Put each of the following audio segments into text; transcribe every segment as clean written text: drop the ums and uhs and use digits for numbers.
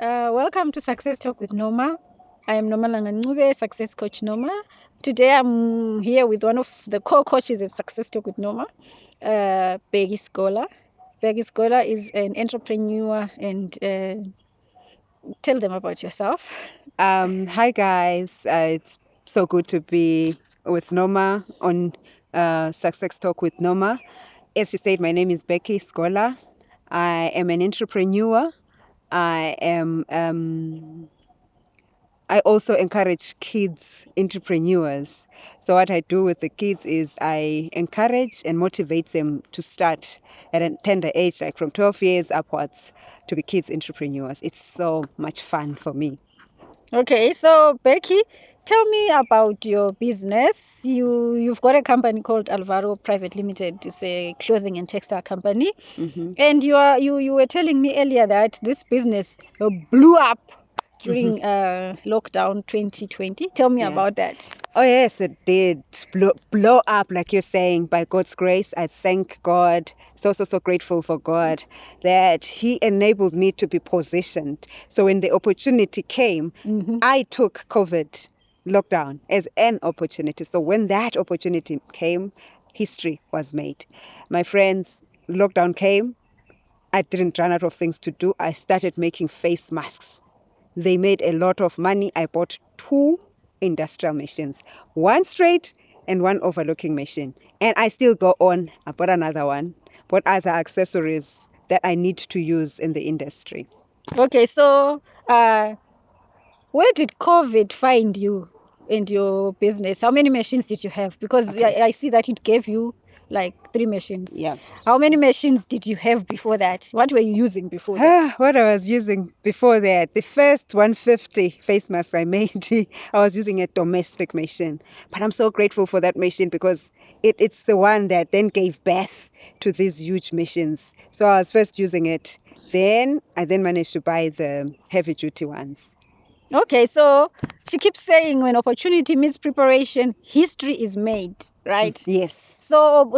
Welcome to Success Talk with Noma. I am Noma Langanube, Success Coach Noma. Today I'm here with one of the co-coaches at Success Talk with Noma, Bheki Sigola. Bheki Sigola is an entrepreneur and tell them about yourself. Hi guys, it's so good to be with Noma on Success Talk with Noma. As you said, my name is Bheki Sigola. I am an entrepreneur. I am. I also encourage kids entrepreneurs. So what I do with the kids is I encourage and motivate them to start at a tender age, like from 12 years upwards, to be kids entrepreneurs. It's so much fun for me. Okay, so Bheki, tell me about your business. You've got a company called Alvaroh Private Limited. It's a clothing and textile company. Hmm. And you were telling me earlier that this business blew up Hmm. during lockdown 2020. Tell me Yeah. about that. Oh, yes, it did blow up, like you're saying, by God's grace. I thank God. So grateful for God that He enabled me to be positioned. So when the opportunity came, Hmm. I took COVID lockdown as an opportunity. So when that opportunity came, history was made. My friends, lockdown came. I didn't run out of things to do. I started making face masks. They made a lot of money. I bought two industrial machines, one straight and one overlooking machine. And I still go on. I bought another one, bought other accessories that I need to use in the industry. Okay, so uh, where did COVID find you and your business? How many machines did you have? Because Okay. I see that it gave you like 3 machines. Yeah. How many machines did you have before that? What were you using before that? What I was using before that, the first 150 face mask I made, I was using a domestic machine. But I'm so grateful for that machine because it's the one that then gave birth to these huge machines. So I was first using it. Then I managed to buy the heavy duty ones. Okay, so she keeps saying when opportunity meets preparation, history is made, right? Yes, So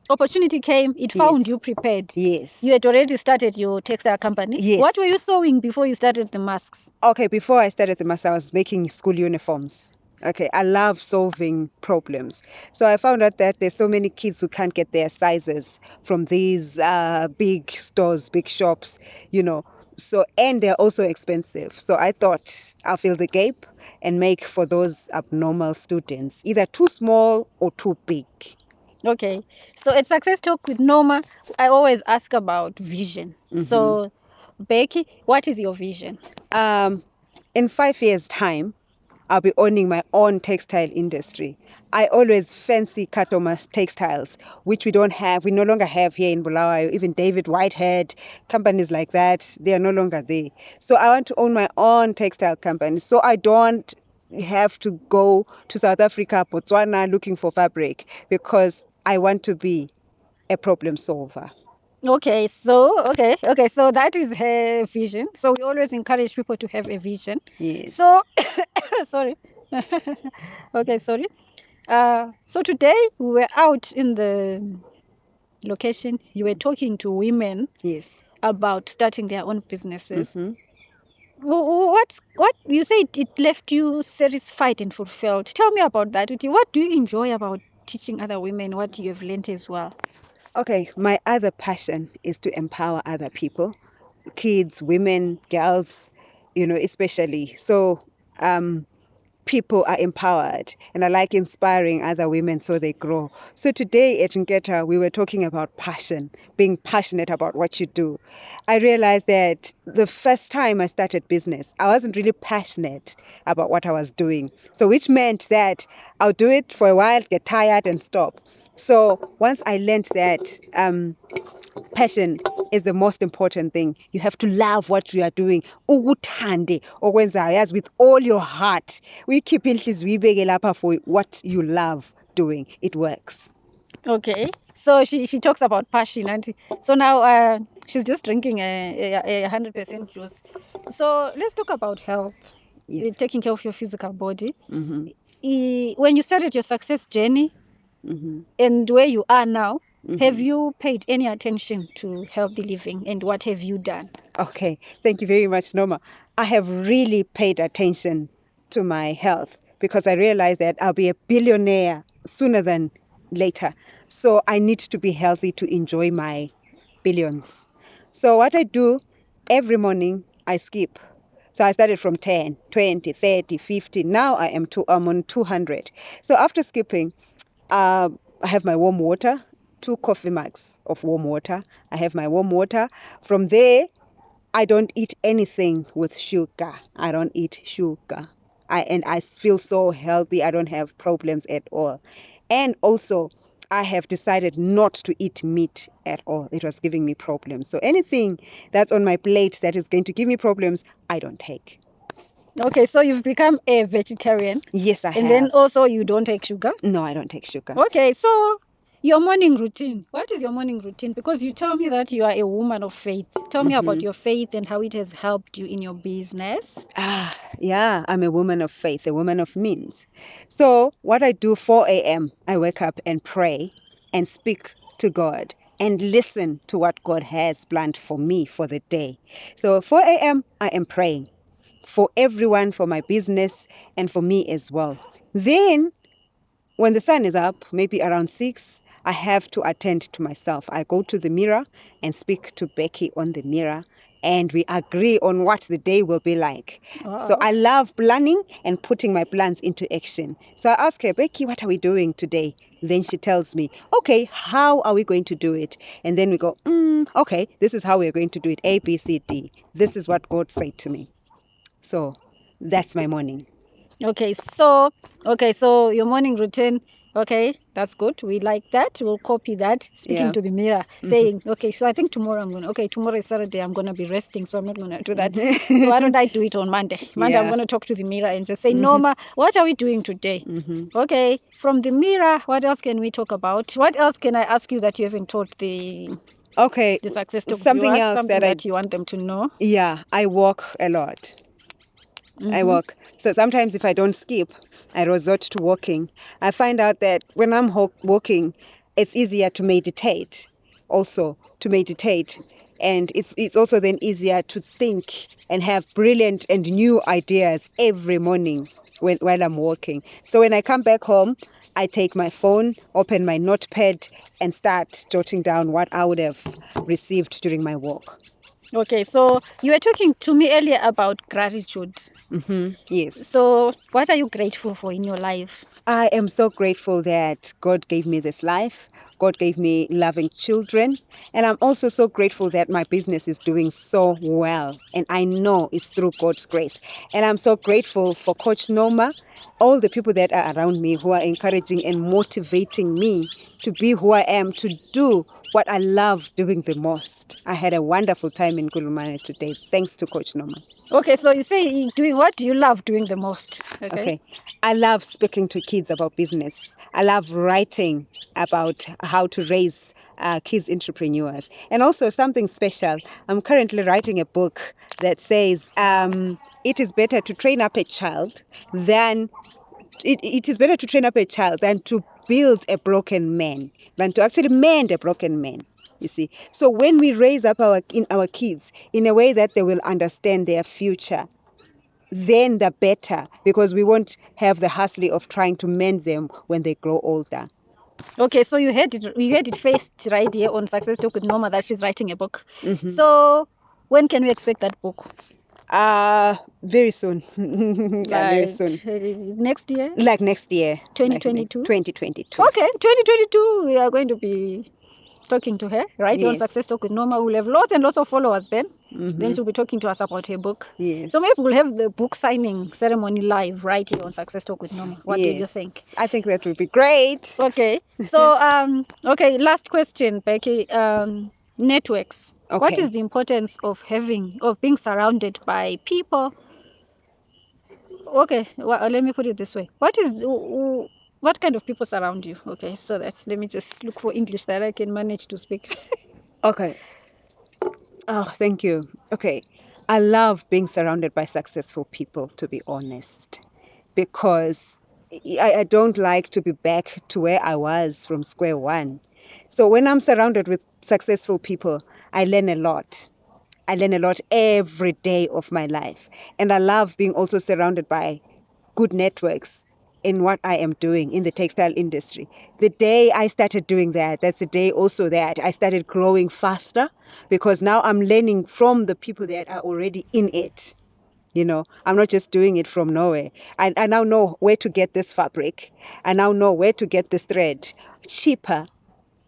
opportunity came, it found yes, you prepared. yes, You had already started your textile company. What were yes. you sewing before you started the masks? Okay, before I started the master, I was making school uniforms. Okay, I love solving problems. So I found out that there's so many kids who can't get their sizes from these big stores, big shops, you know. So, and they're also expensive. So I thought I'll fill the gap and make for those abnormal students, either too small or too big. Okay, so at Success Talk with Noma, I always ask about vision. Hmm. So, Becky, what is your vision? Um, in 5 years' time, I'll be owning my own textile industry. I always fancy Katoma's textiles, which we don't have, we no longer have here in Bulawayo. Even David Whitehead, companies like that, they are no longer there. So I want to own my own textile company. So I don't have to go to South Africa, Botswana looking for fabric because I want to be a problem solver. Okay, so that is her vision. So we always encourage people to have a vision. Yes. So, sorry. Okay, sorry. So today we were out in the location. You were talking to women Yes. about starting their own businesses. Hmm. What you said it left you satisfied and fulfilled. Tell me about that. Uti. What do you enjoy about teaching other women what you have learned as well? Okay, my other passion is to empower other people, kids, women, girls, especially. So um, people are empowered, and I like inspiring other women so they grow. So today at Nketa, we were talking about passion, being passionate about what you do. I realized that the first time I started business, I wasn't really passionate about what I was doing. So which meant that I'll do it for a while, get tired, and stop. So once I learned that passion is the most important thing. You have to love what you are doing. Ukuthande okwenzayo, yazi, with all your heart. Uyikhiphe inhliziyo uyibeke lapha for what you love doing. It works. Okay. So she talks about passion, and so now she's just drinking a 100% juice. So let's talk about health. Yes. Taking care of your physical body. Mm-hmm. When you started your success journey Mm-hmm. and where you are now, Have you paid any attention to healthy living, and what have you done? Okay, thank you very much, Noma. I have really paid attention to my health because I realized that I'll be a billionaire sooner than later. So I need to be healthy to enjoy my billions. So what I do every morning, I skip. So I started from 10, 20, 30, 50. Now I'm on 200. So after skipping, I have my warm water, 2 coffee mugs of warm water. I have my warm water. From there, I don't eat anything with sugar. I don't eat sugar. I feel so healthy. I don't have problems at all. And also, I have decided not to eat meat at all. It was giving me problems. So anything that's on my plate that is going to give me problems, I don't take. Okay, so you've become a vegetarian, Yes, I and then have. also you don't take sugar. No, I don't take sugar. Okay, so your morning routine. What is your morning routine? Because you tell me that you are a woman of faith. Tell me about your faith and how it has helped you in your business. Yeah, I'm a woman of faith, a woman of means. So what I do 4 a.m., I wake up and pray and speak to God and listen to what God has planned for me for the day. So 4 a.m., I am praying for everyone, for my business, and for me as well. Then when the sun is up, maybe around 6, I have to attend to myself. I go to the mirror and speak to Bheki on the mirror, and we agree on what the day will be like. So Wow. I love planning and putting my plans into action. So I ask her, Bheki, what are we doing today? Then she tells me, okay, how are we going to do it? And then we go, okay, this is how we're going to do it. A, B, C, D. This is what God said to me. So that's my morning. Okay, so your morning routine, okay, that's good. We like that. We'll copy that. Speaking Yeah. to the mirror, saying, okay, so I think tomorrow tomorrow is Saturday, I'm gonna be resting, so I'm not gonna do that. So why don't I do it on Monday? Monday, I'm Yeah. gonna talk to the mirror and just say, Norma, what are we doing today? Okay, from the mirror, what else can we talk about? What else can I ask you that you haven't told Okay, the Success Talk something viewers? else Something that I, that you want them to know? yeah, I walk a lot. I Mm-hmm. walk. So sometimes if I don't skip, I resort to walking. I find out that when I'm walking, it's easier to meditate, also to meditate. And it's also then easier to think and have brilliant and new ideas every morning while I'm walking. So when I come back home, I take my phone, open my notepad, and start jotting down what I would have received during my walk. Okay, so you were talking to me earlier about gratitude. Yes. So, what are you grateful for in your life? I am so grateful that God gave me this life. God gave me loving children. And I'm also so grateful that my business is doing so well. And I know it's through God's grace. And I'm so grateful for Coach Noma, all the people that are around me who are encouraging and motivating me to be who I am, to do what I love doing the most. I had a wonderful time in Kulumane today, thanks to Coach Noma. Okay, so you say doing what do you love doing the most? Okay. I love speaking to kids about business. I love writing about how to raise kids entrepreneurs. And also something special, I'm currently writing a book that says it is better to train up a child than it is better to train up a child than to build a broken man, than to actually mend a broken man. You see, so when we raise up our kids in a way that they will understand their future, then the better, because we won't have the hassle of trying to mend them when they grow older. Okay, so you had it faced right here on Success Talk with Noma that she's writing a book. So when can we expect that book? Very soon. Yeah, very Like soon. next year? Like next year. 2022? 2022. Okay, 2022 we are going to be talking to her, right? On Yes. Success Talk with Noma. We'll have lots and lots of followers then. Then she'll be talking to us about her book. Yes. So maybe we'll have the book signing ceremony live right here on Success Talk with Noma. What do you Yes. think? I think that would be great. Okay. So okay, last question, Bheki. Networks. What Okay. is the importance of being surrounded by people? Okay, well, let me put it this way. What kind of people surround you? Okay, so let me just look for English that I can manage to speak. Okay. Oh, thank you. Okay. I love being surrounded by successful people, to be honest, because I don't like to be back to where I was from square one. So when I'm surrounded with successful people, I learn a lot. I learn a lot every day of my life. And I love being also surrounded by good networks in what I am doing in the textile industry. The day I started doing that, that's the day also that I started growing faster, because now I'm learning from the people that are already in it. I'm not just doing it from nowhere. I now know where to get this fabric. I now know where to get this thread cheaper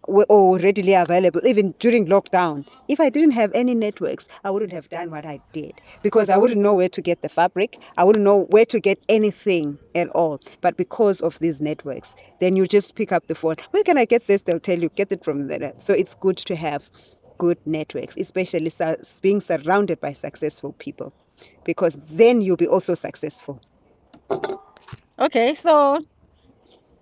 or readily available, even during lockdown. If I didn't have any networks, I wouldn't have done what I did, because I wouldn't know where to get the fabric. I wouldn't know where to get anything at all. But because of these networks, then you just pick up the phone. Where can I get this? They'll tell you, get it from there. So it's good to have good networks, especially being surrounded by successful people, because then you'll be also successful. Okay, so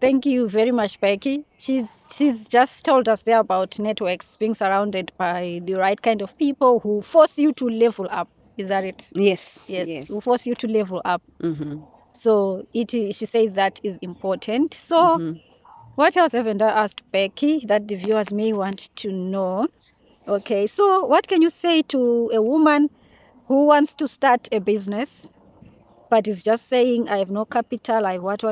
thank you very much, Bheki. She's just told us there about networks, being surrounded by the right kind of people who force you to level up. Is that it? Yes, Yes, who yes. force you to level up. Mm-hmm. So she says that is important. So Mm-hmm. what else haven't I asked Bheki that the viewers may want to know? Okay, so what can you say to a woman who wants to start a business but is just saying, I have no capital, I have what?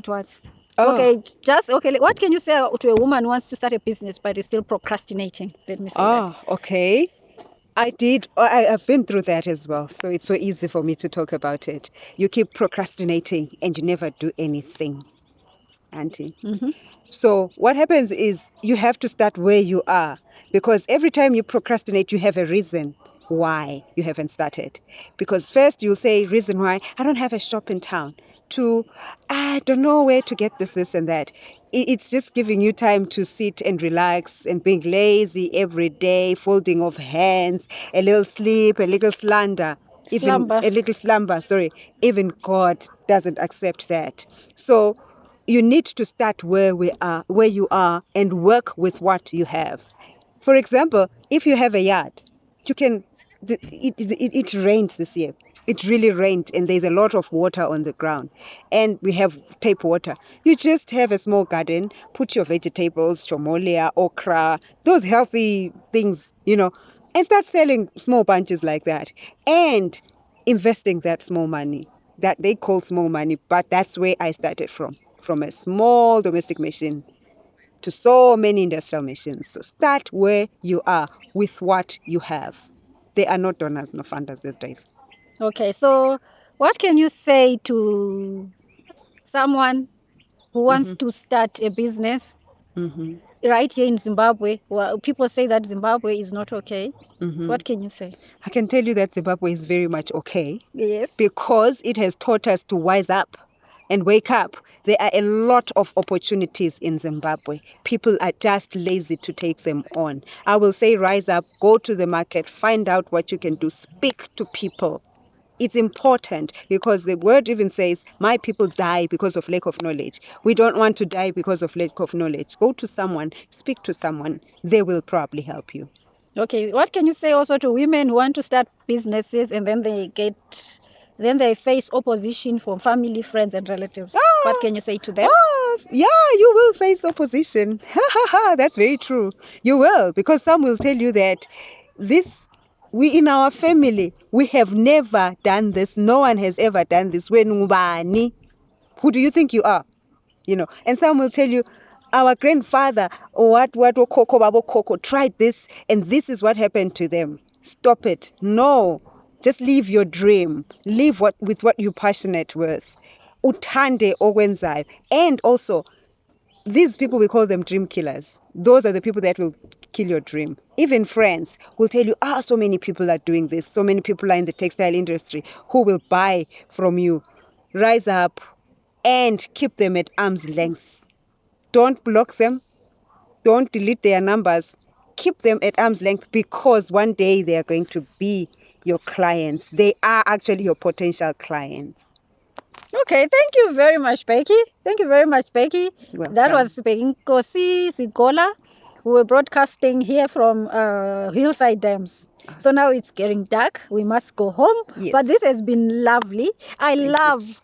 Oh, Okay, okay. What can you say to a woman who wants to start a business but is still procrastinating? Let me say that. okay. I've been through that as well. So it's so easy for me to talk about it. You keep procrastinating and you never do anything, Auntie. Mm-hmm. So what happens is you have to start where you are, because every time you procrastinate, you have a reason why you haven't started. Because first you'll say, reason why, I don't have a shop in town. Two, I don't know where to get this and that. It's just giving you time to sit and relax, and being lazy every day, folding of hands, a little sleep, a little slander, even Slumber. a little slumber, sorry. Even God doesn't accept that. So you need to start where you are, and work with what you have. For example, if you have a yard, you can. It rained this year. It really rained, and there's a lot of water on the ground, and we have tap water. You just have a small garden, put your vegetables, chomolia, okra, those healthy things, and start selling small bunches like that, and investing that small money that they call small money, but that's where I started from a small domestic machine to so many industrial machines. So start where you are with what you have. They are not donors, no funders these days. Okay, so what can you say to someone who wants Mm-hmm. to start a business Mm-hmm. right here in Zimbabwe? Well, people say that Zimbabwe is not okay. Mm-hmm. What can you say? I can tell you that Zimbabwe is very much okay, Yes. because it has taught us to wise up and wake up. There are a lot of opportunities in Zimbabwe. People are just lazy to take them on. I will say rise up, go to the market, find out what you can do, speak to people. It's important, because the word even says, my people die because of lack of knowledge. We don't want to die because of lack of knowledge. Go to someone, speak to someone, they will probably help you. Okay, what can you say also to women who want to start businesses and then they face opposition from family, friends, and relatives? What Ah, can you say to them? yeah, you will face opposition. That's very true. You will, because some will tell you that this, we in our family, we have never done this. No one has ever done this. When ngubani? Who do you think you are? And some will tell you, our grandfather, what Koko Babo Koko tried this, and this is what happened to them. Stop it. No. Just live your dream. Live with what you're passionate with. Utande okwenzayo. And also, these people, we call them dream killers. Those are the people that will kill your dream. Even friends will tell you, so many people are doing this. So many people are in the textile industry. Who will buy from you? Rise up and keep them at arm's length. Don't block them. Don't delete their numbers. Keep them at arm's length, because one day they are going to be your clients. They are actually your potential clients. Okay, thank you very much, Bheki. Thank you very much, Bheki. That Welcome. was Bheki Sigola. We were broadcasting here from Hillside Dams. So now it's getting dark. We must go home. Yes. But this has been lovely. I Thank you. love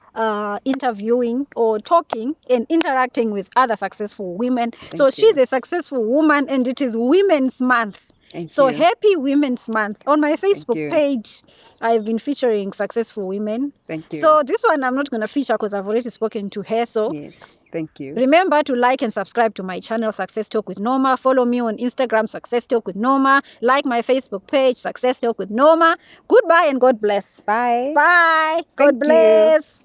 interviewing or talking and interacting with other successful women. So you. she's a successful woman, and it is Women's Month. Thank So you. happy Women's Month. On my Facebook you. page, I've been featuring successful women. Thank you. So this one I'm not going to feature because I've already spoken to her. So Yes, thank you. remember to like and subscribe to my channel, Success Talk with Noma. Follow me on Instagram, Success Talk with Noma. Like my Facebook page, Success Talk with Noma. Goodbye and God bless. Bye. Bye. God Thank you. bless.